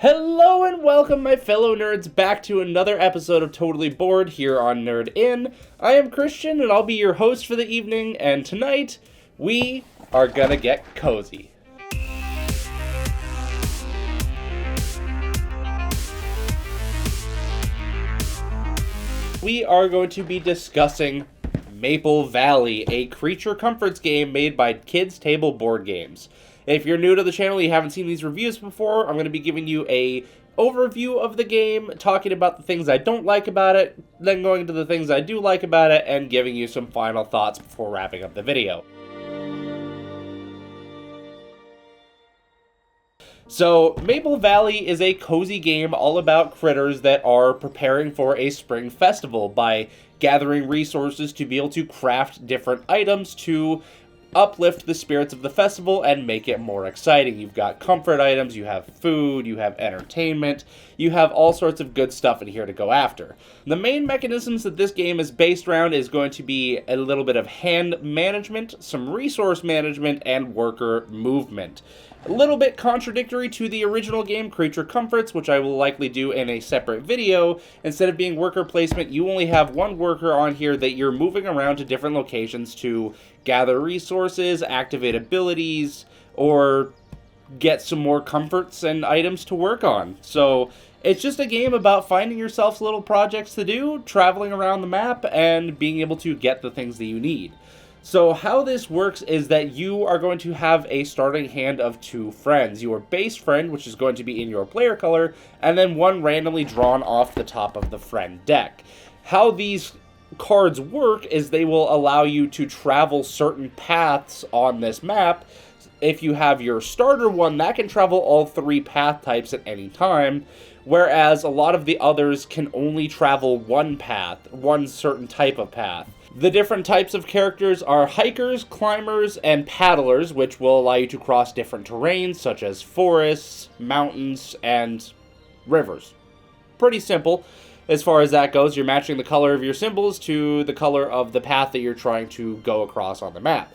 Hello and welcome, my fellow nerds, back to another episode of Totally Bored here on Nerd In. I am Christian, and I'll be your host for the evening, and tonight, we are gonna get cozy. We are going to be discussing Maple Valley, a creature comforts game made by Kids Table Board Games. If you're new to the channel, you haven't seen these reviews before, I'm going to be giving you a overview of the game, talking about the things I don't like about it, then going into the things I do like about it, and giving you some final thoughts before wrapping up the video. So, Maple Valley is a cozy game all about critters that are preparing for a spring festival by gathering resources to be able to craft different items to uplift the spirits of the festival and make it more exciting. You've got comfort items, you have food, you have entertainment, you have all sorts of good stuff in here to go after. The main mechanisms that this game is based around is going to be a little bit of hand management, some resource management, and worker movement. A little bit contradictory to the original game, Creature Comforts, which I will likely do in a separate video. Instead of being worker placement, you only have one worker on here that you're moving around to different locations to gather resources, activate abilities, or get some more comforts and items to work on. So it's just a game about finding yourself little projects to do, traveling around the map, and being able to get the things that you need. So how this works is that you are going to have a starting hand of two friends. Your base friend, which is going to be in your player color, and then one randomly drawn off the top of the friend deck. How these cards work is they will allow you to travel certain paths on this map. If you have your starter one, that can travel all three path types at any time, whereas a lot of the others can only travel one path, one certain type of path. The different types of characters are hikers, climbers, and paddlers, which will allow you to cross different terrains, such as forests, mountains, and rivers. Pretty simple. As far as that goes, you're matching the color of your symbols to the color of the path that you're trying to go across on the map.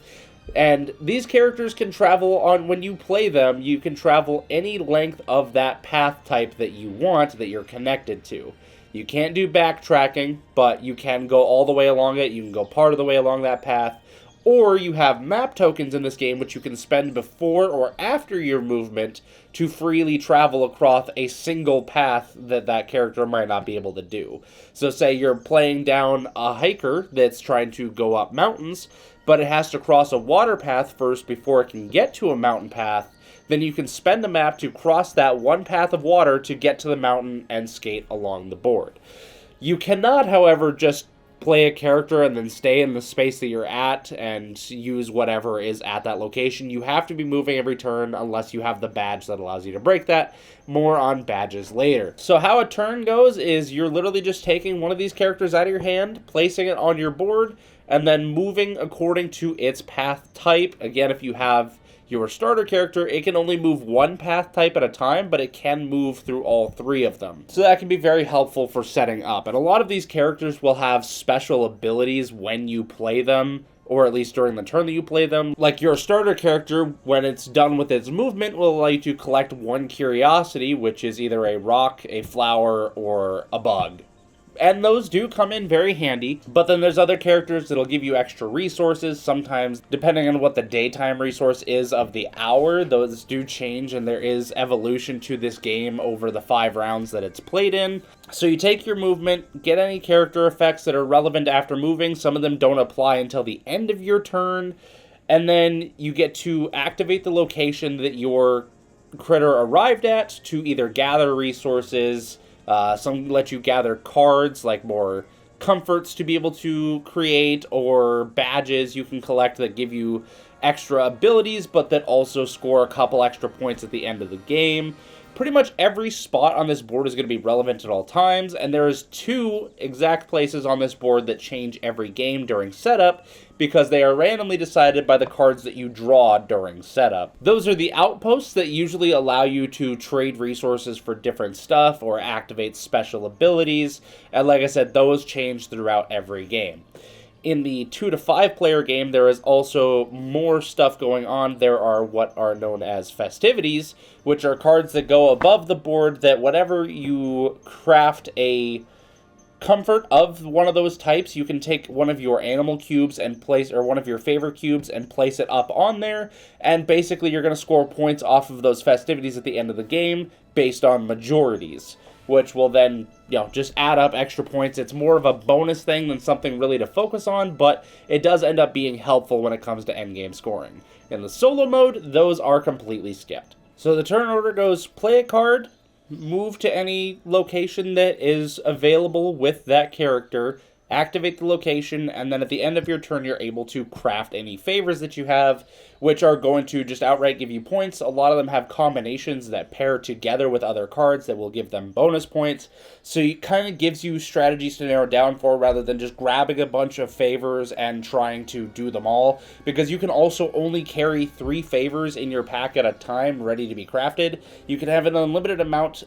And these characters can travel on, when you play them, you can travel any length of that path type that you want, that you're connected to. You can't do backtracking, but you can go all the way along it, you can go part of the way along that path, or you have map tokens in this game which you can spend before or after your movement to freely travel across a single path that that character might not be able to do. So say you're playing down a hiker that's trying to go up mountains, but it has to cross a water path first before it can get to a mountain path, then you can spend the map to cross that one path of water to get to the mountain and skate along the board. You cannot, however, just play a character and then stay in the space that you're at and use whatever is at that location. You have to be moving every turn unless you have the badge that allows you to break that. More on badges later. So how a turn goes is you're literally just taking one of these characters out of your hand, placing it on your board, and then moving according to its path type. Again, if you have your starter character, it can only move one path type at a time, but it can move through all three of them. So that can be very helpful for setting up. And a lot of these characters will have special abilities when you play them, or at least during the turn that you play them. Like your starter character, when it's done with its movement, will allow you to collect one curiosity, which is either a rock, a flower, or a bug. And those do come in very handy, but then there's other characters that'll give you extra resources. Sometimes, depending on what the daytime resource is of the hour, those do change, and there is evolution to this game over the 5 rounds that it's played in. So you take your movement, get any character effects that are relevant after moving. Some of them don't apply until the end of your turn, and then you get to activate the location that your critter arrived at to either gather resources. Some let you gather cards, like more comforts to be able to create, or badges you can collect that give you extra abilities, but that also score a couple extra points at the end of the game. Pretty much every spot on this board is going to be relevant at all times, and there is 2 exact places on this board that change every game during setup, because they are randomly decided by the cards that you draw during setup. Those are the outposts that usually allow you to trade resources for different stuff or activate special abilities, and like I said, those change throughout every game. In the 2 to 5 player game, there is also more stuff going on. There are what are known as festivities, which are cards that go above the board that whenever you craft a comfort of one of those types, you can take one of your animal cubes and place, or one of your favorite cubes and place it up on there, and basically you're going to score points off of those festivities at the end of the game based on majorities, which will then, just add up extra points. It's more of a bonus thing than something really to focus on, but it does end up being helpful when it comes to endgame scoring. In the solo mode, those are completely skipped. So the turn order goes play a card, move to any location that is available with that character, activate the location, and then at the end of your turn, you're able to craft any favors that you have, which are going to just outright give you points. A lot of them have combinations that pair together with other cards that will give them bonus points. So it kind of gives you strategies to narrow down for rather than just grabbing a bunch of favors and trying to do them all, because you can also only carry 3 favors in your pack at a time ready to be crafted. You can have an unlimited amount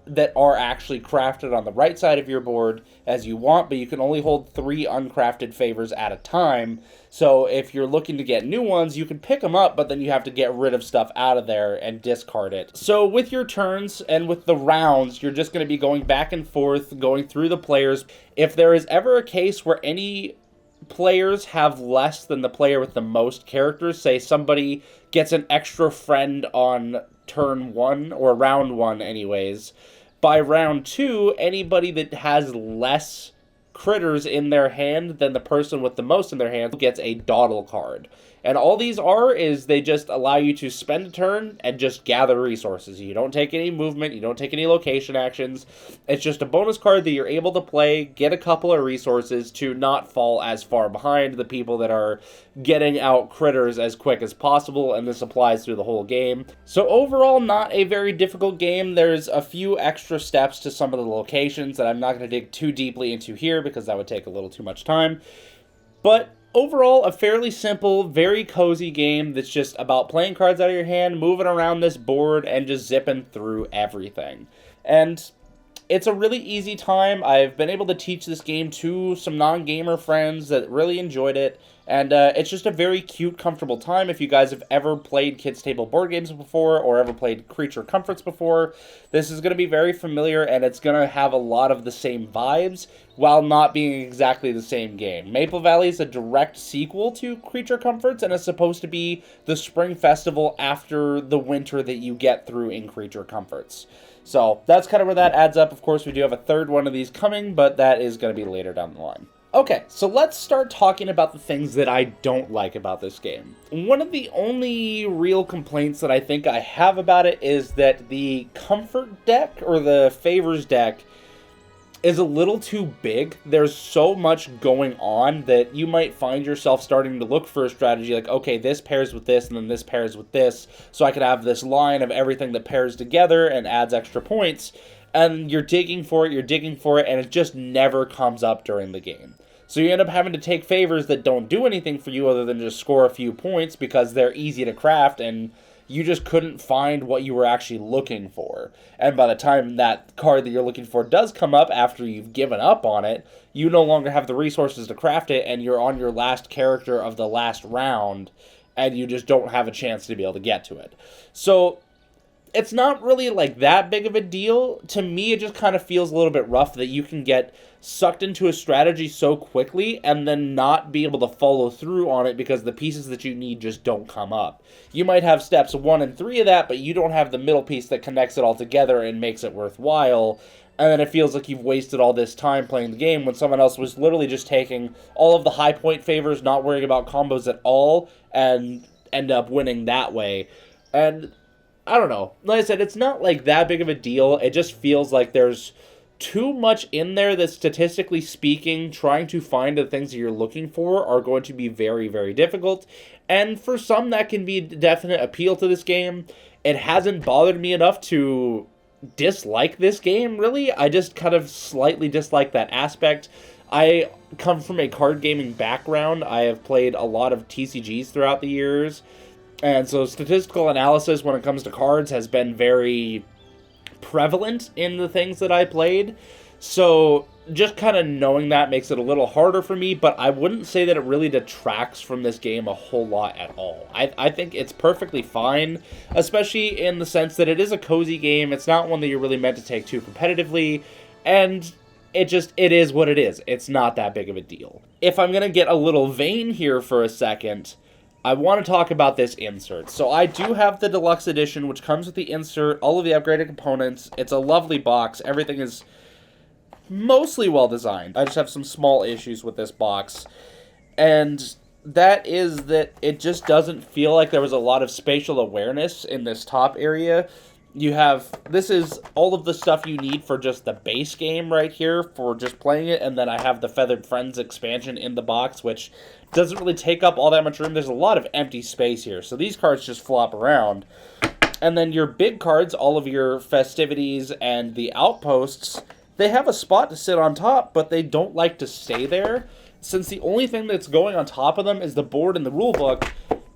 that are actually crafted on the right side of your board as you want, but you can only hold 3 uncrafted favors at a time. So if you're looking to get new ones, you can pick them up, but then you have to get rid of stuff out of there and discard it. So with your turns and with the rounds, you're just going to be going back and forth, going through the players. If there is ever a case where any players have less than the player with the most characters, say somebody gets an extra friend on turn 1, or round 1 anyways, by round 2, anybody that has less critters in their hand than the person with the most in their hand gets a dawdle card. And all these is they just allow you to spend a turn and just gather resources. You don't take any movement, you don't take any location actions. It's just a bonus card that you're able to play, get a couple of resources to not fall as far behind the people that are getting out critters as quick as possible, and this applies through the whole game. So overall, not a very difficult game. There's a few extra steps to some of the locations that I'm not going to dig too deeply into here because that would take a little too much time. But overall, a fairly simple, very cozy game that's just about playing cards out of your hand, moving around this board, and just zipping through everything. And it's a really easy time. I've been able to teach this game to some non-gamer friends that really enjoyed it, and it's just a very cute, comfortable time. If you guys have ever played kids' table board games before, or ever played Creature Comforts before, this is going to be very familiar, and it's going to have a lot of the same vibes, while not being exactly the same game. Maple Valley is a direct sequel to Creature Comforts, and is supposed to be the spring festival after the winter that you get through in Creature Comforts. So that's kind of where that adds up. Of course, we do have a third one of these coming, but that is going to be later down the line. Okay, so let's start talking about the things that I don't like about this game. One of the only real complaints that I think I have about it is that the comfort deck, or the favors deck, is a little too big. There's so much going on that you might find yourself starting to look for a strategy like, okay, this pairs with this, and then this pairs with this, so I could have this line of everything that pairs together and adds extra points, and you're digging for it, and it just never comes up during the game. So you end up having to take favors that don't do anything for you other than just score a few points because they're easy to craft, and you just couldn't find what you were actually looking for. And by the time that card that you're looking for does come up after you've given up on it, you no longer have the resources to craft it, and you're on your last character of the last round, and you just don't have a chance to be able to get to it. So it's not really like that big of a deal. To me, it just kind of feels a little bit rough that you can get sucked into a strategy so quickly and then not be able to follow through on it because the pieces that you need just don't come up. You might have steps 1 and 3 of that, but you don't have the middle piece that connects it all together and makes it worthwhile. And then it feels like you've wasted all this time playing the game when someone else was literally just taking all of the high point favors, not worrying about combos at all, and end up winning that way. And I don't know. Like I said, it's not like that big of a deal. It just feels like there's too much in there that, statistically speaking, trying to find the things that you're looking for are going to be very, very difficult. And for some, that can be a definite appeal to this game. It hasn't bothered me enough to dislike this game, really. I just kind of slightly dislike that aspect. I come from a card gaming background. I have played a lot of TCGs throughout the years. And so statistical analysis when it comes to cards has been very prevalent in the things that I played. So just kind of knowing that makes it a little harder for me, but I wouldn't say that it really detracts from this game a whole lot at all. I think it's perfectly fine, especially in the sense that it is a cozy game. It's not one that you're really meant to take too competitively, and it is what it is. It's not that big of a deal. If I'm going to get a little vain here for a second, I want to talk about this insert. So I do have the deluxe edition, which comes with the insert, all of the upgraded components. It's a lovely box. Everything is mostly well designed. I just have some small issues with this box, and that is that it just doesn't feel like there was a lot of spatial awareness in this top area. This is all of the stuff you need for just the base game right here for just playing it, and then I have the Feathered Friends expansion in the box, which doesn't really take up all that much room. There's a lot of empty space here, so these cards just flop around. And then your big cards, all of your festivities and the outposts, they have a spot to sit on top, but they don't like to stay there. Since the only thing that's going on top of them is the board and the rulebook,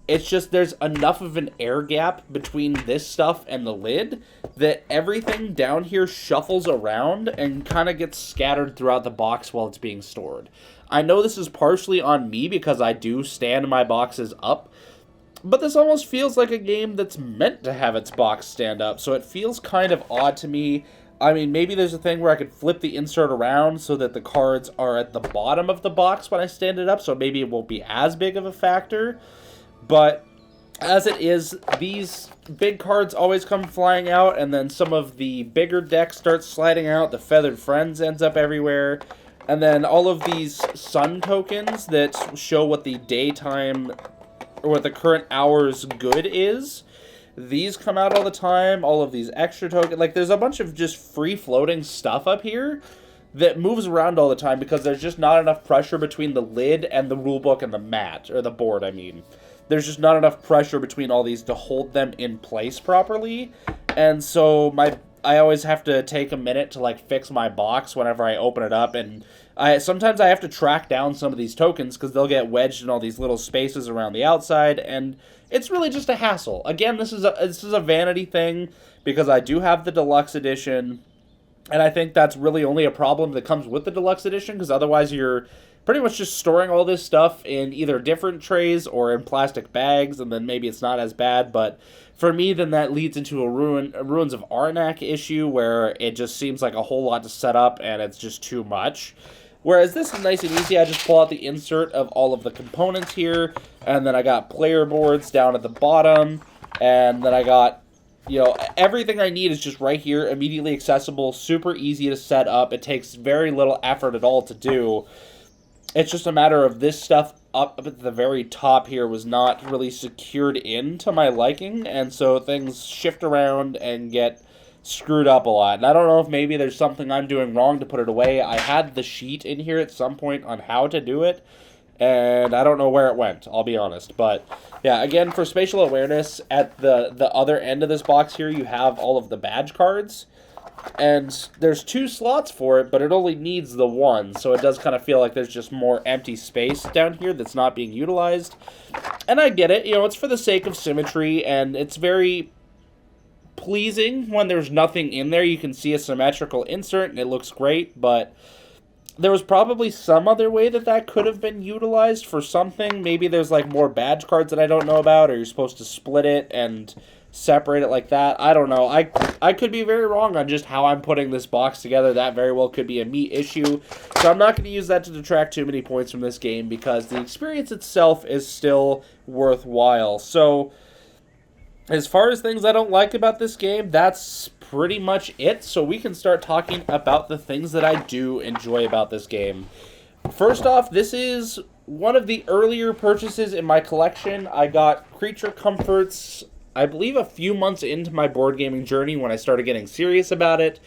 it's just there's enough of an air gap between this stuff and the lid that everything down here shuffles around and kind of gets scattered throughout the box while it's being stored. I know this is partially on me because I do stand my boxes up, but this almost feels like a game that's meant to have its box stand up, so it feels kind of odd to me. I mean, maybe there's a thing where I could flip the insert around so that the cards are at the bottom of the box when I stand it up, so maybe it won't be as big of a factor. But as it is, these big cards always come flying out, and then some of the bigger decks start sliding out. The Feathered Friends ends up everywhere. And then all of these sun tokens that show what the daytime, or what the current hour's good is, these come out all the time. All of these extra tokens. Like, there's a bunch of just free-floating stuff up here that moves around all the time because there's just not enough pressure between the lid and the rulebook and the mat, or the board, I mean. There's just not enough pressure between all these to hold them in place properly. And so I always have to take a minute to, like, fix my box whenever I open it up, and sometimes I have to track down some of these tokens because they'll get wedged in all these little spaces around the outside, and it's really just a hassle. Again, this is a vanity thing because I do have the deluxe edition, and I think that's really only a problem that comes with the deluxe edition, because otherwise you're pretty much just storing all this stuff in either different trays or in plastic bags, and then maybe it's not as bad. But for me, then that leads into a Ruins of Arnak issue where it just seems like a whole lot to set up and it's just too much. Whereas this is nice and easy. I just pull out the insert of all of the components here, and then I got player boards down at the bottom, and then I got, everything I need is just right here, immediately accessible, super easy to set up. It takes very little effort at all to do. It's just a matter of this stuff up at the very top here was not really secured in to my liking, and so things shift around and get screwed up a lot. And I don't know if maybe there's something I'm doing wrong to put it away. I had the sheet in here at some point on how to do it, and I don't know where it went, I'll be honest. But yeah, again, for spatial awareness, at the other end of this box here, you have all of the badge cards. And there's 2 slots for it, but it only needs the 1, so it does kind of feel like there's just more empty space down here that's not being utilized. And I get it, it's for the sake of symmetry, and it's very pleasing when there's nothing in there. You can see a symmetrical insert, and it looks great, but there was probably some other way that could have been utilized for something. Maybe there's, like, more badge cards that I don't know about, or you're supposed to split it and separate it like that. I don't know. I could be very wrong on just how I'm putting this box together. That very well could be a me issue. So I'm not going to use that to detract too many points from this game because the experience itself is still worthwhile. So as far as things I don't like about this game, that's pretty much it. So we can start talking about the things that I do enjoy about this game. First off, this is one of the earlier purchases in my collection. I got Creature Comforts, I believe, a few months into my board gaming journey when I started getting serious about it.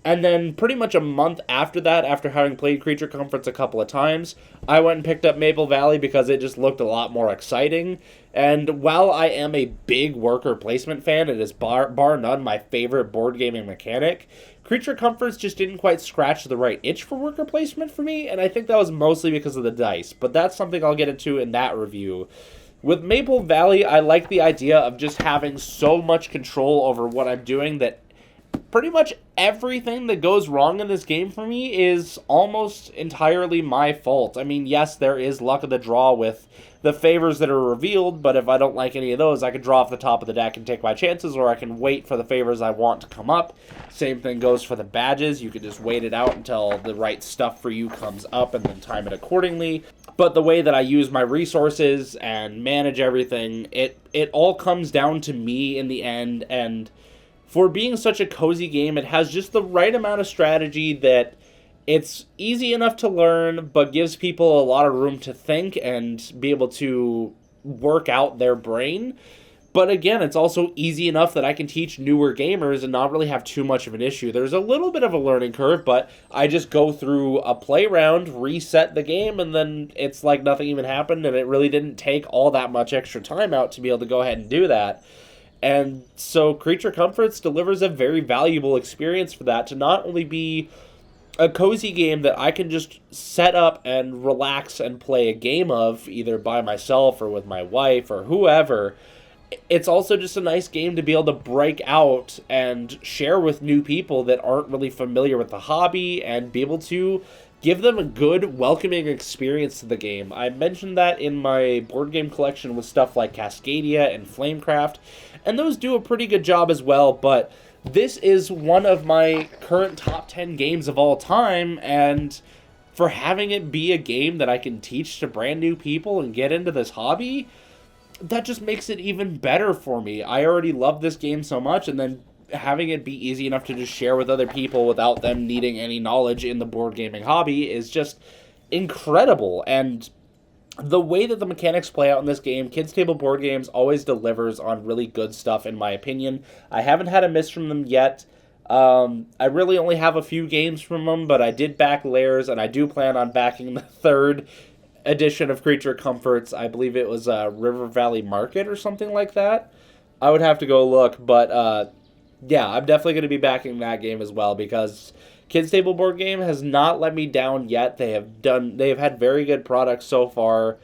And then pretty much a month after that, after having played Creature Comforts a couple of times, I went and picked up Maple Valley because it just looked a lot more exciting. And while I am a big worker placement fan, it is bar none my favorite board gaming mechanic, Creature Comforts just didn't quite scratch the right itch for worker placement for me, and I think that was mostly because of the dice. But that's something I'll get into in that review. With Maple Valley, I like the idea of just having so much control over what I'm doing that pretty much everything that goes wrong in this game for me is almost entirely my fault. I mean, yes, there is luck of the draw with the favors that are revealed, but if I don't like any of those, I can draw off the top of the deck and take my chances, or I can wait for the favors I want to come up. Same thing goes for the badges. You can just wait it out until the right stuff for you comes up and then time it accordingly. But the way that I use my resources and manage everything, it all comes down to me in the end. And for being such a cozy game, it has just the right amount of strategy that it's easy enough to learn, but gives people a lot of room to think and be able to work out their brain. But again, it's also easy enough that I can teach newer gamers and not really have too much of an issue. There's a little bit of a learning curve, but I just go through a play round, reset the game, and then it's like nothing even happened, and it really didn't take all that much extra time out to be able to go ahead and do that. And so Creature Comforts delivers a very valuable experience for that, to not only be a cozy game that I can just set up and relax and play a game of, either by myself or with my wife or whoever. It's also just a nice game to be able to break out and share with new people that aren't really familiar with the hobby, and be able to give them a good, welcoming experience to the game. I mentioned that in my board game collection with stuff like Cascadia and Flamecraft, and those do a pretty good job as well, but this is one of my current top 10 games of all time, and for having it be a game that I can teach to brand new people and get into this hobby, that just makes it even better for me. I already love this game so much, and then having it be easy enough to just share with other people without them needing any knowledge in the board gaming hobby is just incredible. And the way that the mechanics play out in this game, Kids Table Board Games always delivers on really good stuff, in my opinion. I haven't had a miss from them yet. I really only have a few games from them, but I did back Lairs, and I do plan on backing the third edition of Creature Comforts. I believe it was River Valley Market or something like that. I would have to go look, but yeah, I'm definitely going to be backing that game as well, because Kids Table Board Game has not let me down yet. They have had very good products so far,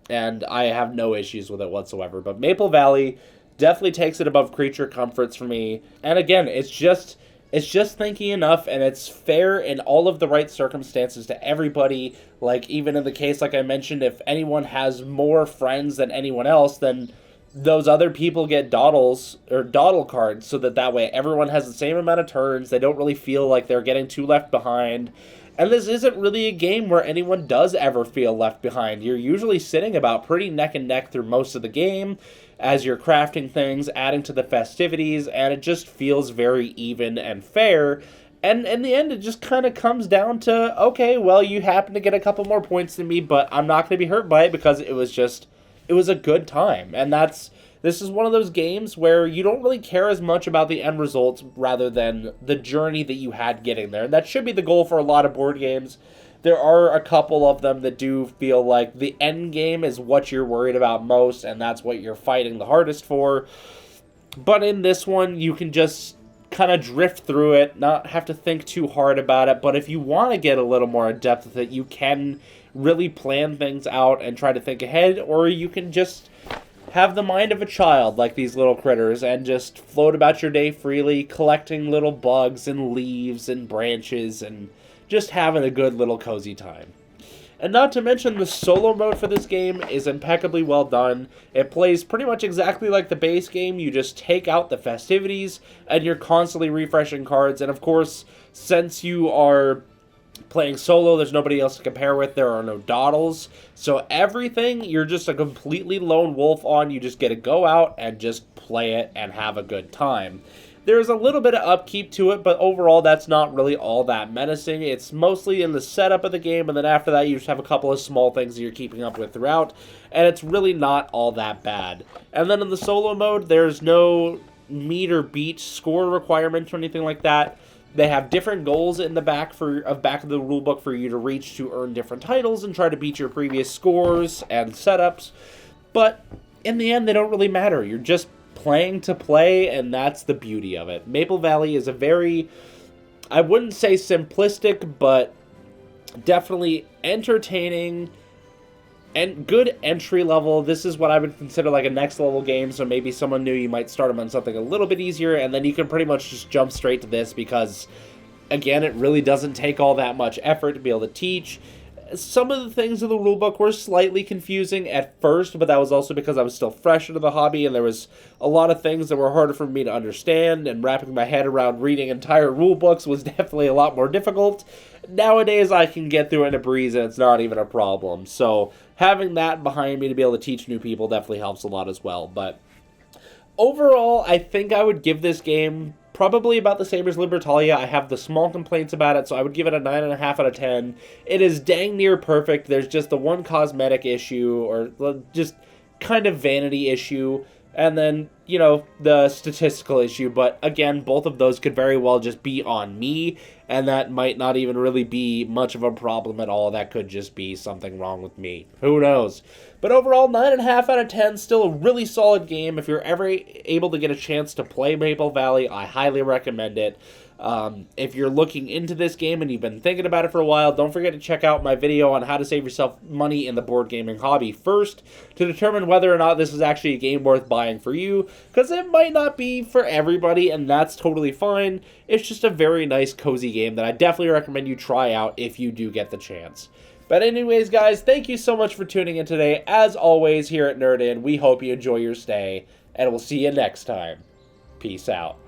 and I have no issues with it whatsoever. But Maple Valley definitely takes it above Creature Comforts for me. And again, it's just thinky enough, and it's fair in all of the right circumstances to everybody. Like, even in the case, like I mentioned, if anyone has more friends than anyone else, then those other people get dawdle cards, so that way everyone has the same amount of turns. They don't really feel like they're getting too left behind. And this isn't really a game where anyone does ever feel left behind. You're usually sitting about pretty neck and neck through most of the game as you're crafting things, adding to the festivities, and it just feels very even and fair. And in the end, it just kind of comes down to, okay, well, you happen to get a couple more points than me, but I'm not going to be hurt by it, because it was a good time. And this is one of those games where you don't really care as much about the end results rather than the journey that you had getting there. And that should be the goal for a lot of board games. There are a couple of them that do feel like the end game is what you're worried about most, and that's what you're fighting the hardest for. But in this one, you can just kind of drift through it, not have to think too hard about it. But if you want to get a little more in depth with it, you can really plan things out and try to think ahead, or you can just have the mind of a child like these little critters and just float about your day freely, collecting little bugs and leaves and branches and just having a good little cozy time. And not to mention, the solo mode for this game is impeccably well done. It plays pretty much exactly like the base game. You just take out the festivities and you're constantly refreshing cards. And of course, since you are playing solo, there's nobody else to compare with. There are no dawdles. So everything, you're just a completely lone wolf on. You just get to go out and just play it and have a good time. There's a little bit of upkeep to it, but overall that's not really all that menacing. It's mostly in the setup of the game, and then after that you just have a couple of small things that you're keeping up with throughout, and it's really not all that bad. And then in the solo mode, there's no meet or beat score requirements or anything like that. They have different goals in the back of the rulebook for you to reach to earn different titles and try to beat your previous scores and setups, but in the end they don't really matter. You're just playing to play, and that's the beauty of it. Maple Valley is a very, I wouldn't say simplistic, but definitely entertaining, And good entry level. This is what I would consider like a next level game, so maybe someone new, you might start them on something a little bit easier, and then you can pretty much just jump straight to this because, again, it really doesn't take all that much effort to be able to teach. Some of the things in the rulebook were slightly confusing at first, but that was also because I was still fresh into the hobby, and there was a lot of things that were harder for me to understand, and wrapping my head around reading entire rulebooks was definitely a lot more difficult. Nowadays, I can get through it in a breeze, and it's not even a problem. So having that behind me to be able to teach new people definitely helps a lot as well. But overall, I think I would give this game probably about the same as Libertalia. I have the small complaints about it, so I would give it a 9.5 out of 10. It is dang near perfect. There's just the one cosmetic issue, or just kind of vanity issue, and then, you know, the statistical issue. But again, both of those could very well just be on me, and that might not even really be much of a problem at all. That could just be something wrong with me. Who knows? But overall, 9.5 out of 10, still a really solid game. If you're ever able to get a chance to play Maple Valley, I highly recommend it. If you're looking into this game and you've been thinking about it for a while, don't forget to check out my video on how to save yourself money in the board gaming hobby first to determine whether or not this is actually a game worth buying for you, because it might not be for everybody, and that's totally fine. It's just a very nice, cozy game that I definitely recommend you try out if you do get the chance. But anyways, guys, thank you so much for tuning in today. As always, here at Nerd In, we hope you enjoy your stay, and we'll see you next time. Peace out.